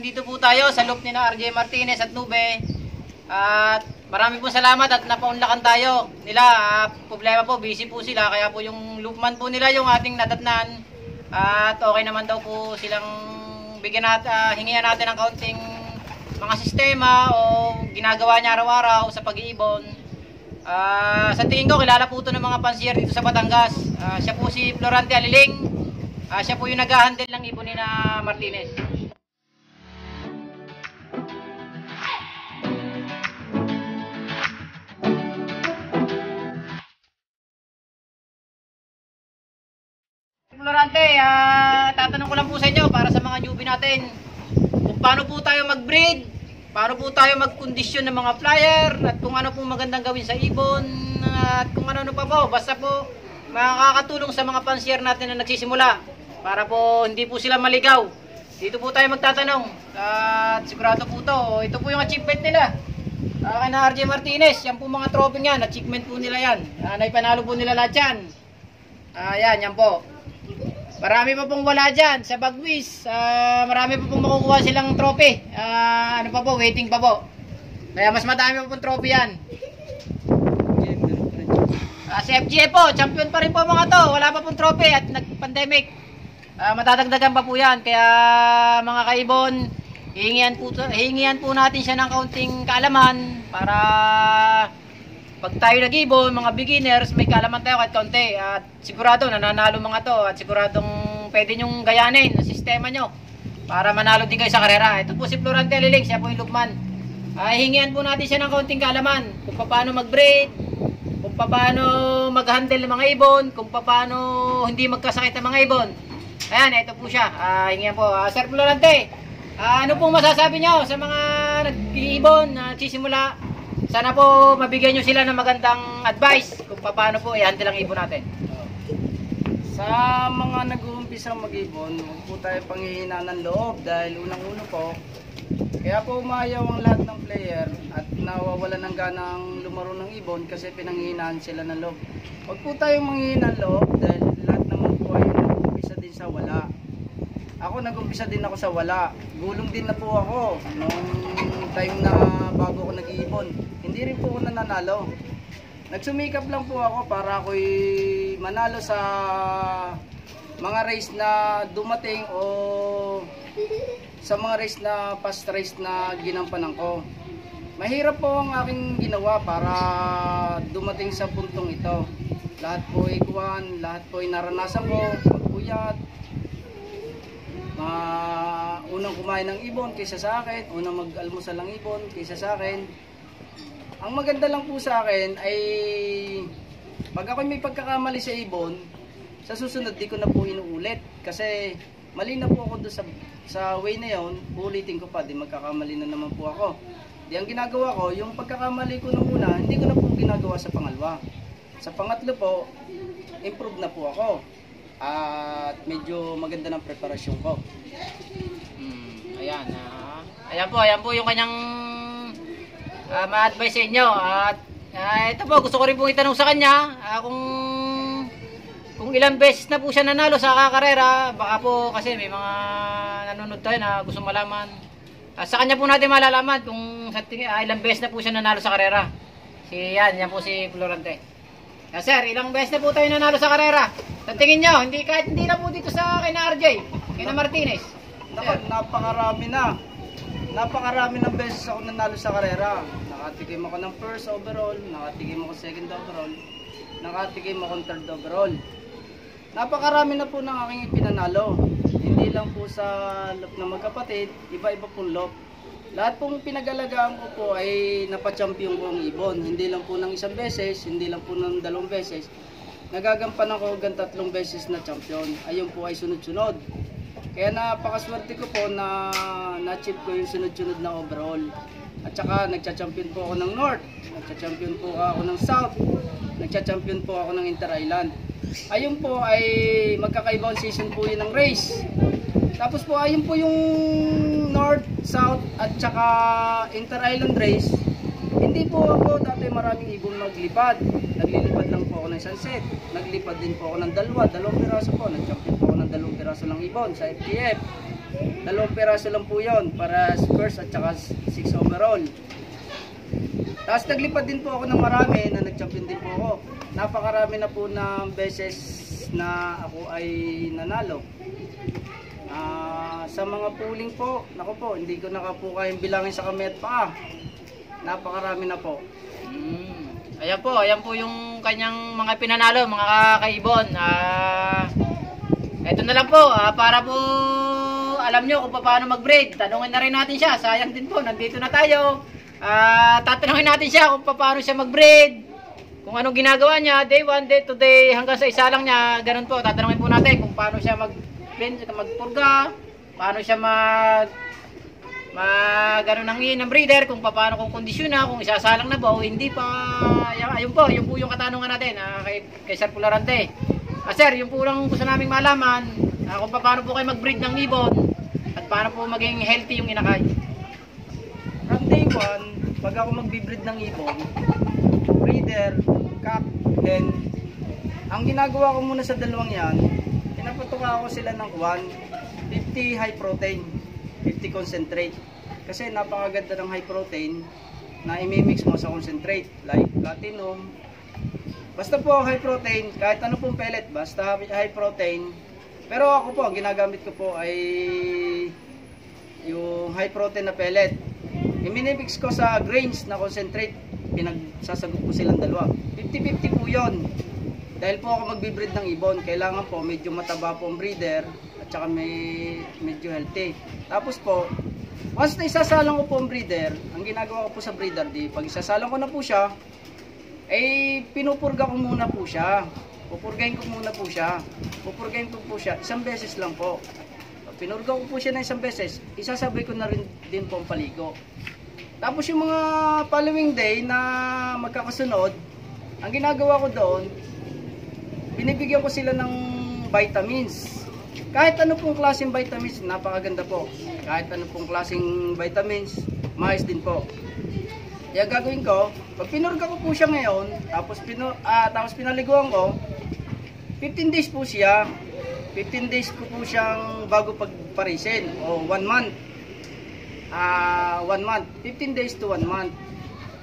nandito po tayo sa loop ni na RJ Martinez at Nube. At marami po salamat at napaunlakan tayo nila. Problema po, busy po sila. Kaya po yung loopman po nila yung ating nadatnan. At okay naman daw po silang bigyan hingihan natin ng kaunting mga sistema o ginagawa niya araw-araw sa pag-iibon. Sa tingin ko, kilala po ito ng mga pansier dito sa Batangas. Siya po si Florante Aliling. Siya po yung nag-handle ng ibon ni na Martinez. Florante, tatanong ko lang po sa inyo para sa mga newbie natin kung paano po tayo mag-breed, paano po tayo mag-kondisyon ng mga flyer, at kung ano po magandang gawin sa ibon, at kung ano pa po, basta po makakatulong sa mga pansier natin na nagsisimula para po hindi po sila maligaw. Dito po tayo magtatanong at sigurado po to. Ito po yung achievement nila kay na RJ Martinez. Yan po mga trophy yan, achievement po nila yan. Naipanalo po nila lahat yan. Yan po. Marami pa pong wala dyan sa Bagwis. Marami pa pong makukuha silang trophy. Ano pa po, waiting pa po. Kaya mas madami pa pong trophy yan. Sa FGA po, champion pa rin po mga to. Wala pa pong trophy at nag-pandemic. Matadagdagan pa po yan. Kaya mga kaibon, hihingihan po natin siya ng kaunting kaalaman para pag tayo nag-ibon, mga beginners, may kaalaman tayo kahit kaunti. At sigurado nananalo mga to at siguradong pwede nyong gayanin ang sistema nyo para manalo din kayo sa karera. Ito po si Florante Aliling, siya po yung loopman. Hihingihan po natin siya ng kaunting kaalaman kung paano mag-breed, kung paano mag-handle ng mga ibon, kung paano hindi magkasakit ng mga ibon. Ayan, ito po siya. Hingihan po. Sir Florante, ano pong masasabi nyo sa mga nag-iibon na nagsisimula? Sana po mabigyan nyo sila ng magandang advice kung paano po i-handle ang ibon natin. Sa mga nag-uumpisa mag-ibon, huwag po tayo panghihina ng loob dahil unang-uno po, kaya po umayaw ang lahat ng player at nawawala ng ganang lumaro ng ibon kasi pinanghihinaan sila ng loob. Huwag po tayong manghihina ng loob dahil lahat naman po ay nag-uumpisa din sa wala. Ako nag-umpisa din ako sa wala. Gulong din na po ako nung time na bago ako nag-iibon. Hindi rin po ako nananalo. Nagsumikap lang po ako para ako'y manalo sa mga race na dumating o sa mga race na past race na ginampanan ko. Mahirap po ang aking ginawa para dumating sa puntong ito. Lahat po ay kuwan, lahat po ay naranasan ko, pagpuyat, unang kumain ng ibon kaysa sa akin, unang mag-almusal ng ibon kaysa sa akin. Ang maganda lang po sa akin ay pag ako may pagkakamali sa ibon, sa susunod di ko na po inuulit kasi mali na po ako doon sa way na yon, ulitin ko pa, di magkakamali na naman po ako. Di ang ginagawa ko, yung pagkakamali ko nung una, hindi ko na po ginagawa sa pangalawa. Sa pangatlo po, improve na po ako. At medyo maganda ng preparasyon ko. Ayan. Ayan po yung kanyang ma-advise sa inyo. At ito po, gusto ko rin pong itanong sa kanya kung ilang beses na po siya nanalo sa kakarera. Baka po kasi may mga nanonood tayo na gusto malaman. Sa kanya po natin malalaman kung ilang beses na po siya nanalo sa karera. Yan po si Florante. Sir, ilang beses na po tayo nanalo sa karera? Sa tingin nyo, kahit hindi na po dito sa kay na RJ, kay na Martinez. Napakarami na. Napakarami ng beses ako nanalo sa karera. Nakatikim ako ng first overall, nakatikim ako second overall, nakatikim ako third overall. Napakarami na po ng aking ipinanalo. Hindi lang po sa loop ng magkapatid, iba-iba pong loop. Lahat pong pinag-alagaan ko po ay napachampion ko ang ibon. Hindi lang po ng isang beses, hindi lang po ng 2 beses. Nagagampan ako hanggang 3 beses na champion. Ayun po ay sunod-sunod. Kaya napakaswerte ko po na na-achieve ko yung sunod-sunod na overall. At saka nagcha-champion po ako ng North, nagcha-champion po ako ng South, nagcha-champion po ako ng Inter-Island. Ayun po ay magkakaibang season po yun ng race. Tapos po ayun po yung North, South at saka Inter-Island race. Hindi po ako dati maraming ibon maglipad. Naglilipad lang po ako ng sunset. Naglipad din po ako ng dalawang piraso po. Nag-champion po ako ng 2 piraso ng ibon sa FTF. Dalawang piraso lang po yun para first at saka 6 overall. Tapos naglipad din po ako ng marami na nag-champion din po ako. Napakarami na po ng beses na ako ay nanalo. Sa mga pooling po, naku po, hindi ko na po kayang bilangin sa kamay at paa. Napakarami na po. Ayan po yung kanyang mga pinanalo, mga kaibon. Ito na lang po, para po alam nyo kung paano mag-breed. Tanungin na rin natin siya, sayang din po, nandito na tayo. Tatanungin natin siya kung paano siya mag-breed, kung anong ginagawa niya, day 1, day 2, day, hanggang sa isa lang niya, ganun po. Tatanungin po natin kung paano siya magpurga, paano siya ganun ng breeder, kung paano kung kondisyon na, kung isasalang na ba o hindi pa. Ayun po yung katanungan natin kay Sir Pularante. Sir, yung po lang gusto naming malaman, kung paano po kayo mag-breed ng ibon at paano po maging healthy yung inakay. From day 1, pag ako magbe-breed ng ibon, breeder, cock, hen, ang ginagawa ko muna sa dalawang yan, pinapatuka ko sila ng 50 high protein, 50 concentrate. Kasi napakaganda ng high protein na imimix mo sa concentrate, like platinum. Basta po high protein, kahit ano pong pellet, basta high protein. Pero ako po, ang ginagamit ko po ay yung high protein na pellet. Iminimix ko sa grains na concentrate, pinagsasagot ko silang dalawa. 50-50 po yun. Dahil po ako magbe-breed ng ibon, kailangan po medyo mataba po ang breeder at saka medyo healthy. Tapos po, once na isasalang ko po ang breeder, ang ginagawa ko po sa breeder, pag isasalang ko na po siya, pinupurga ko muna po siya. Pupurgahin ko muna po siya. Pupurgahin ko po siya, isang beses lang po. Pinurga ko po siya na isang beses, isasabay ko na rin din po ang paligo. Tapos yung mga following day na magkakasunod, ang ginagawa ko doon, binibigyan ko sila ng vitamins. Kahit ano pong klaseng vitamins, napakaganda po. Kahit ano pong klaseng vitamins, maayos din po. Kaya gagawin ko, pag pinurga ko po siya ngayon, tapos pinaliguan ko, 15 days po siya. 15 days ko po siyang bago pagparisin, o 1 month. 1 month, 15 days to 1 month.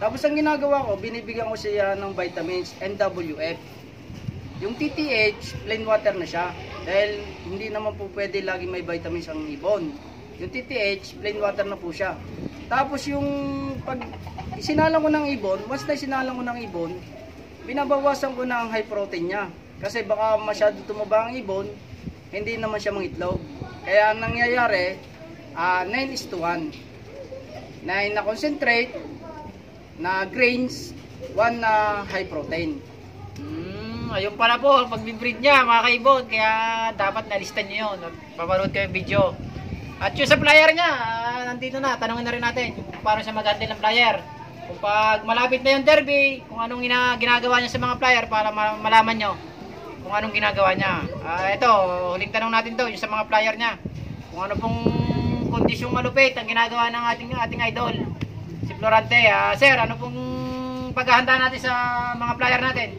Tapos ang ginagawa ko, binibigyan ko siya ng vitamins, NWF. Yung TTH, plain water na siya. Dahil hindi naman po pwede lagi may vitamins ang ibon. Yung TTH, plain water na po siya. Tapos yung pag isinalang ko ng ibon, once na isinalang ko ng ibon, binabawasan ko na ang high protein niya. Kasi baka masyado tumaba ang ibon, hindi naman siya mangitlog. Kaya ang nangyayari, 9:1. 9 na concentrate, na grains, 1 na high protein. Ayun pala po ang pag-breed niya, mga kaibon. Kaya dapat nalista niyo yun at papanood kayo yung video. At yung sa flyer niya, nandito na, tanongin na rin natin kung paano siya mag-handle ng flyer. Kung pag malapit na yung derby, kung anong ginagawa niya sa mga flyer para malaman nyo kung anong ginagawa niya. Ito, huling tanong natin to, yung sa mga flyer niya. Kung ano pong kondisyong malupit ang ginagawa ng ating idol, si Florante. Sir, ano pong paghahanda natin sa mga flyer natin?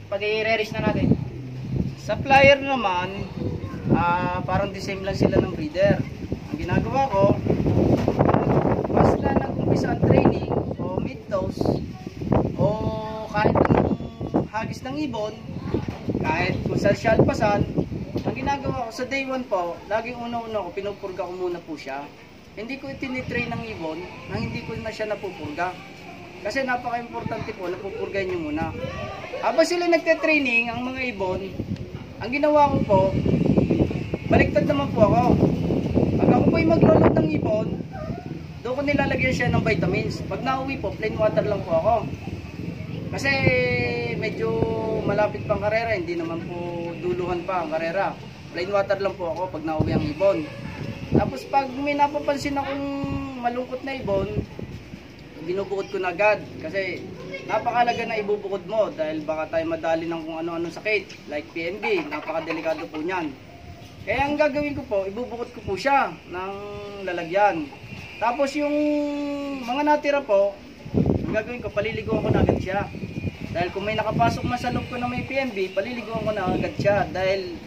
Pag i-re-release na natin. Sa flyer naman, parang the same lang sila ng breeder. Ang ginagawa ko, mas sila nag-umpisa ang training o mid-dose o kahit anong hagis ng ibon, kahit kung sa shalpasan, ang ginagawa ko sa day 1 po, laging una-una ko, pinupurga ko muna po siya. Hindi ko itinitrain ng ibon na hindi ko na siya napupurga. Kasi napaka-importante po, napupurgahin nyo muna. Habang sila nagte-training, ang mga ibon, ang ginawa ko po, baliktad naman po ako. Pag ako po ay maglolot ng ibon, doon ko nilalagyan siya ng vitamins. Pag nauwi po, plain water lang po ako. Kasi medyo malapit pang karera, hindi naman po duluhan pa ang karera. Plain water lang po ako pag nauwi ang ibon. Tapos pag may napapansin akong malungkot na ibon, binubukod ko na agad. Kasi napakalaga na ibubukod mo dahil baka tayo madali ng kung ano-anong sakit like PMB, napakadelikado po niyan. Kaya ang gagawin ko po, ibubukod ko po siya ng lalagyan. Tapos yung mga natira po, ang gagawin ko, paliliguan ko na agad siya. Dahil kung may nakapasok na sa loob ko na may PMB, paliliguan ko na agad siya. Dahil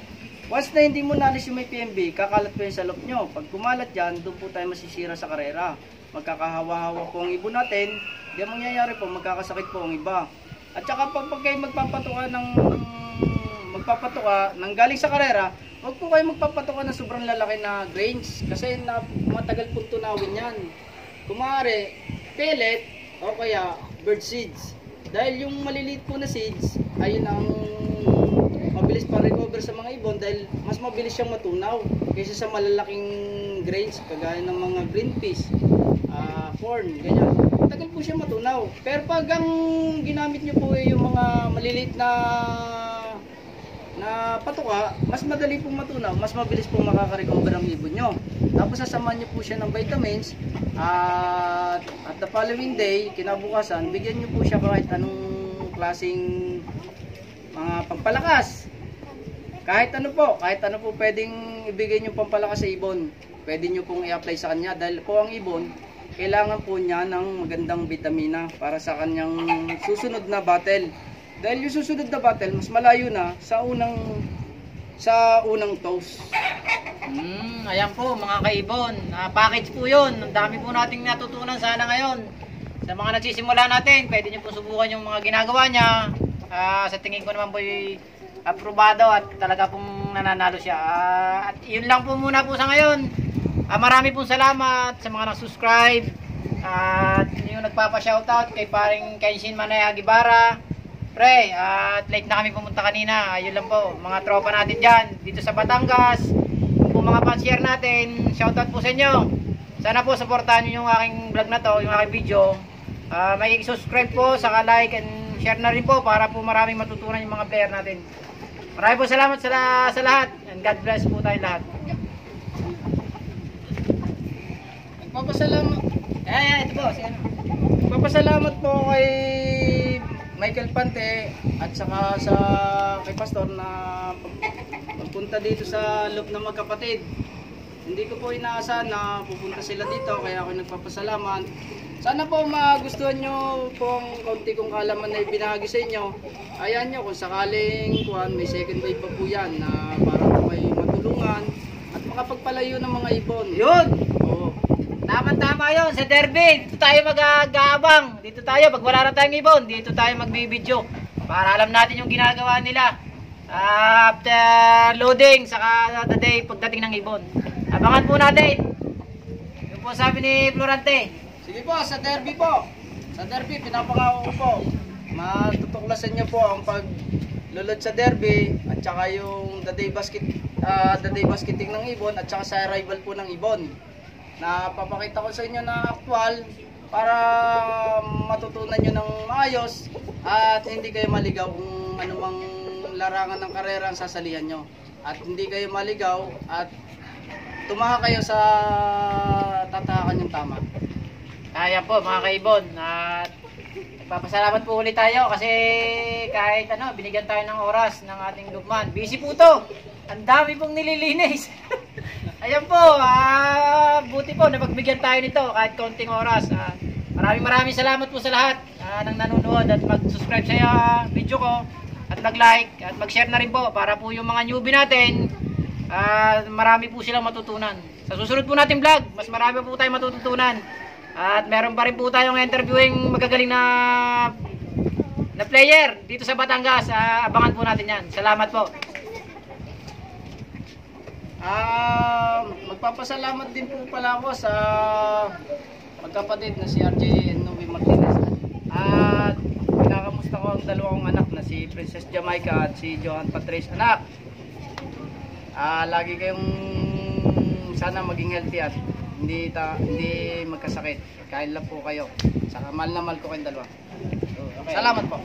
Once na hindi mo nalis yung may PMB, kakalat po yun sa loop nyo. Pag kumalat yan, doon po tayo masisira sa karera. Magkakahawa-hawa po ang ibon natin. Hindi ang mangyayari po, magkakasakit po ang iba. At saka pag kayo magpapatuka ng galing sa karera, huwag po kayo magpapatuka ng sobrang lalaki na grains. Kasi matagal pong tunawin yan. Kumare, pellet o kaya bird seeds. Dahil yung maliliit po na seeds, ayun ang mabilis pa recover sa mga ibon dahil mas mabilis siyang matunaw kaysa sa malalaking grains kagaya ng mga green peas, corn, ganyan. Matagal po siya matunaw. Pero pag ang ginamit niyo po ay yung mga maliliit na patuka, mas madali pong matunaw, mas mabilis pong makaka-recover ang ibon nyo. Tapos sasamahan nyo po siya ng vitamins at the following day, kinabukasan, bigyan nyo po siya kahit anong klaseng mga pampalakas. Kahit ano po pwedeng ibigay nyo pampalakas sa ibon. Pwede nyo pong i-apply sa kanya dahil po ang ibon, kailangan po niya ng magandang vitamina para sa kanyang susunod na battle. Dahil yung susunod na battle, mas malayo na sa unang toast. Ayan po mga kaibon, package po yun. Ang dami po nating natutunan sana ngayon. Sa mga nagsisimula natin, pwede nyo po subukan yung mga ginagawa niya. Sa tingin ko naman po aprobado at talaga pong nananalo siya. At yun lang po muna po sa ngayon. Marami pong salamat sa mga nag-subscribe. At yung nagpapa-shoutout kay paring Kenshin Manaya Gibara. Pre, at late na kami pumunta kanina. Ayun lang po, mga tropa natin dyan dito sa Batangas. Kung mga fan-share natin, shoutout po sa inyo. Sana po supportahan nyo yung aking vlog na to, yung aking video. May subscribe po, saka like and share na rin po para po maraming matutunan yung mga player natin. Maraming po salamat sa lahat and God bless po tayo lahat. Nagpapasalamat. Ito po, si ano. Nagpapasalamat po kay Michael Pante at saka kay Pastor na pagpunta dito sa loob ng magkapatid. Hindi ko po inaasahan na pupunta sila dito kaya ako nagpapasalamat. Sana po magustuhan nyo po ang kaunti kong kaalaman na ibinahagi sa inyo. Ayan nyo kung sakaling may second wave pa po yan na para po kayo matulungan at makapagpalayo ng mga ibon. Yun! Oo. Tama yun, sa derby, dito tayo mag-aabang. Dito tayo, pag wala na tayong ibon, dito tayo magbibideo. Para alam natin yung ginagawa nila. After loading, saka the day, pagdating ng ibon. Abangan po natin. Yung po sabi ni Florante. Sige po, sa derby po. Sa derby, pinapangako ko po. Matutuklasan niyo po ang paglulod sa derby at saka yung the day basketing ng ibon at saka sa arrival po ng ibon. Napapakita ko sa inyo na actual para matutunan nyo ng maayos at hindi kayo maligaw kung anumang larangan ng karera ang sasalihan nyo. At hindi kayo maligaw at tumaha kayo sa tatahakan yung tama. Ayan po mga kaibon. At nagpapasalamat po ulit tayo kasi kahit binigyan tayo ng oras ng ating lugman. Busy po to. Ang dami pong nililinis. Ayan po, buti po napagbigyan tayo nito kahit konting oras. Maraming salamat po sa lahat ng nanonood at mag-subscribe sa video ko at mag-like at mag-share na rin po para po yung mga newbie natin marami po silang matutunan. Sa susunod po natin vlog, mas marami po tayong matututunan. At meron pa rin po tayong interviewing magagaling na player dito sa Batangas. Abangan po natin yan. Salamat po. Magpapasalamat din po pala ako sa magkapatid na si RJ and Novi Martinez. At pinakamusta ko ang dalawang anak na si Princess Jamaica at si Johan Patrice. Anak, lagi kayong sana maging healthy at hindi magkasakit. Kain lang po kayo. Saka mahal na mahal ko kayong dalawa. Salamat po.